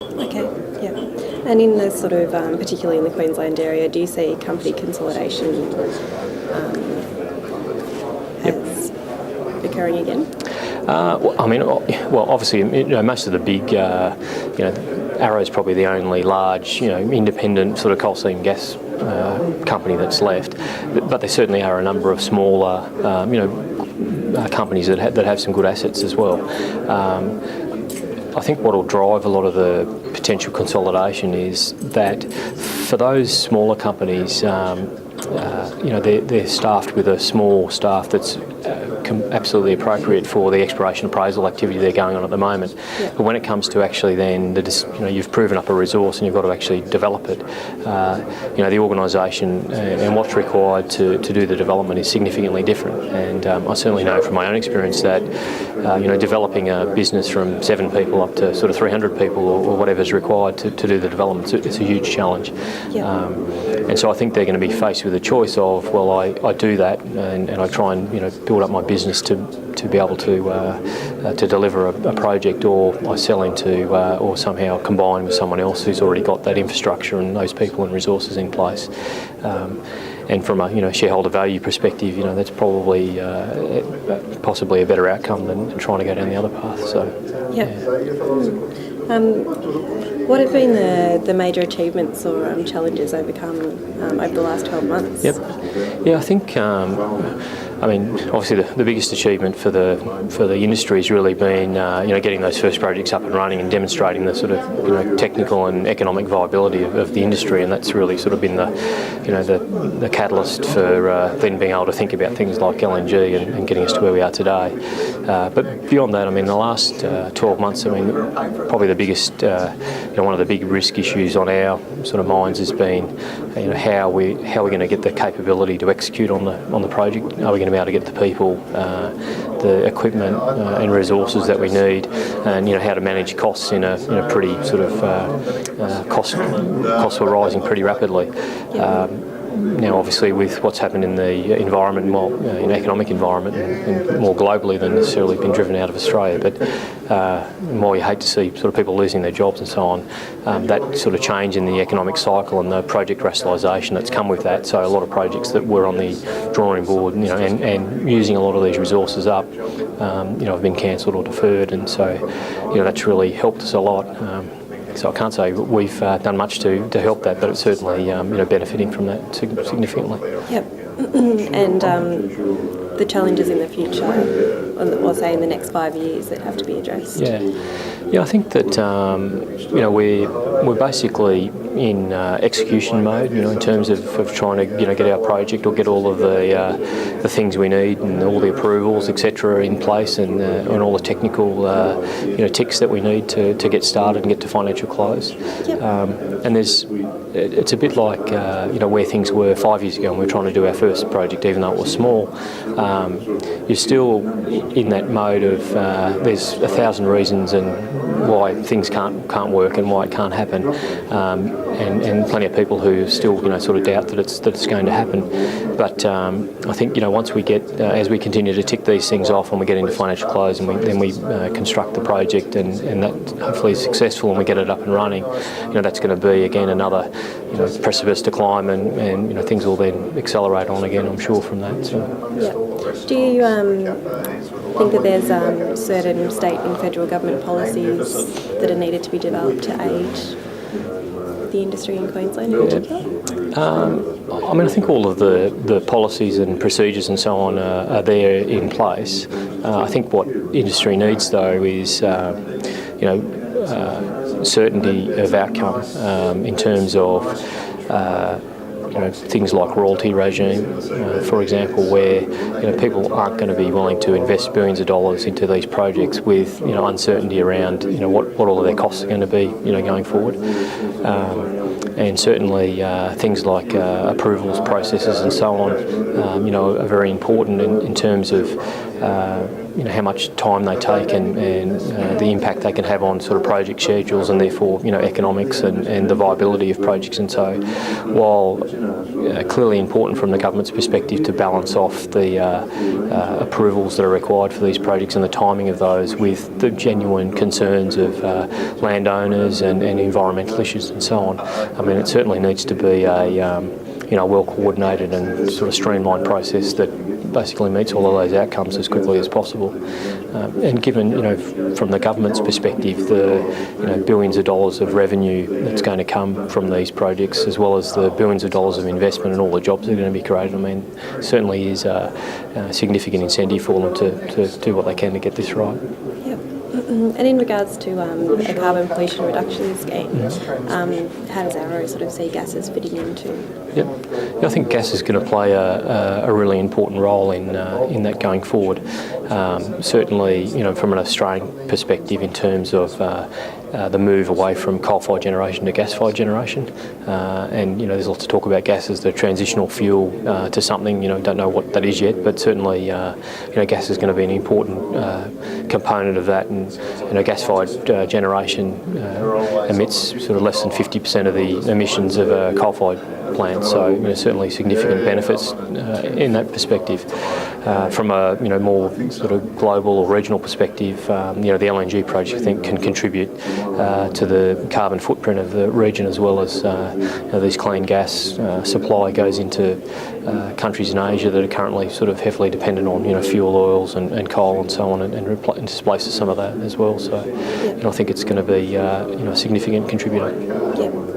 Okay, yeah. And in the sort of, particularly in the Queensland area, do you see company consolidation as occurring again? Obviously, most of the big, Arrow's probably the only large, independent sort of coal seam gas company that's left. But there certainly are a number of smaller, companies that have some good assets as well. I think what will drive a lot of the potential consolidation is that for those smaller companies, they're staffed with a small staff that's absolutely appropriate for the exploration appraisal activity they're going on at the moment. Yeah. But when it comes to actually then, you've proven up a resource and you've got to actually develop it, the organisation and what's required to do the development is significantly different. And I certainly know from my own experience that, developing a business from 7 people up to sort of 300 people or whatever's required to do the development, it's a huge challenge. Yeah. And so I think they're going to be faced with a choice of, well, I do that and I try and build up my business to be able to deliver a project, or I sell into or somehow combine with someone else who's already got that infrastructure and those people and resources in place. And from a shareholder value perspective, that's probably possibly a better outcome than trying to go down the other path. So, yeah. What have been the major achievements or challenges overcome over the last 12 months? Yep. Yeah, I think obviously the biggest achievement for the industry has really been getting those first projects up and running and demonstrating the sort of technical and economic viability of the industry, and that's really sort of been the catalyst for then being able to think about things like LNG and getting us to where we are today. But beyond that, the last 12 months, probably the biggest, one of the big risk issues on our sort of minds has been, how we're going to get the capability to execute on the project. Are we going to be able to get the people, the equipment and resources that we need, and how to manage costs in a pretty sort of costs were rising pretty rapidly. Now, obviously, with what's happened in the environment, economic environment, and more globally than necessarily been driven out of Australia, but while you hate to see sort of people losing their jobs and so on, that sort of change in the economic cycle and the project rationalisation that's come with that. So a lot of projects that were on the drawing board, and using a lot of these resources up, have been cancelled or deferred, and so that's really helped us a lot. So I can't say we've done much to help that, but it's certainly benefiting from that significantly. Yep. And the challenges in the future, or say in the next 5 years, that have to be addressed. Yeah, I think that we're basically in execution mode, in terms of trying to get our project or get all of the things we need and all the approvals, etc., in place, and all the technical ticks that we need to get started and get to financial close. Yep. And it's a bit like where things were 5 years ago when we were trying to do our first project, even though it was small. You're still in that mode of there's 1,000 reasons and why things can't work and why it can't happen, and plenty of people who still sort of doubt that it's going to happen. But I think once we get as we continue to tick these things off and we get into financial close and we construct the project and that hopefully is successful and we get it up and running, that's going to be again another precipice to climb, and things will then accelerate on again, I'm sure, from that. So. Yeah. Do you think that there's certain state and federal government policies that are needed to be developed to aid the industry in Queensland in particular? I think all of the policies and procedures and so on are there in place. I think what industry needs, though, is certainty of outcome in terms of things like royalty regime, for example, where people aren't going to be willing to invest billions of dollars into these projects with uncertainty around what all of their costs are going to be going forward, and certainly things like approvals processes and so on are very important in terms of how much time they take and the impact they can have on sort of project schedules and therefore economics and the viability of projects. And so, while clearly important from the government's perspective to balance off the approvals that are required for these projects and the timing of those with the genuine concerns of landowners and environmental issues and so on, I mean, it certainly needs to be a well-coordinated and sort of streamlined process that basically meets all of those outcomes as quickly as possible. And given, from the government's perspective, the billions of dollars of revenue that's going to come from these projects, as well as the billions of dollars of investment and all the jobs that are going to be created, I mean, certainly is a significant incentive for them to do what they can to get this right. Yep. And in regards to a carbon pollution reduction scheme, how does Arrow sort of see gases fitting into? Yep. I think gas is going to play a really important role in that going forward. Certainly, from an Australian perspective, in terms of the move away from coal-fired generation to gas-fired generation, and there's lots of talk about gas as the transitional fuel to something. Don't know what that is yet, but certainly, gas is going to be an important component of that. And gas-fired generation emits sort of less than 50% of the emissions of a coal-fired plant. So certainly significant benefits in that perspective. From a more sort of global or regional perspective, the LNG project I think can contribute to the carbon footprint of the region, as well as this clean gas supply goes into countries in Asia that are currently sort of heavily dependent on fuel oils and coal and so on, and displaces some of that as well. So I think it's going to be a significant contributor. Yep.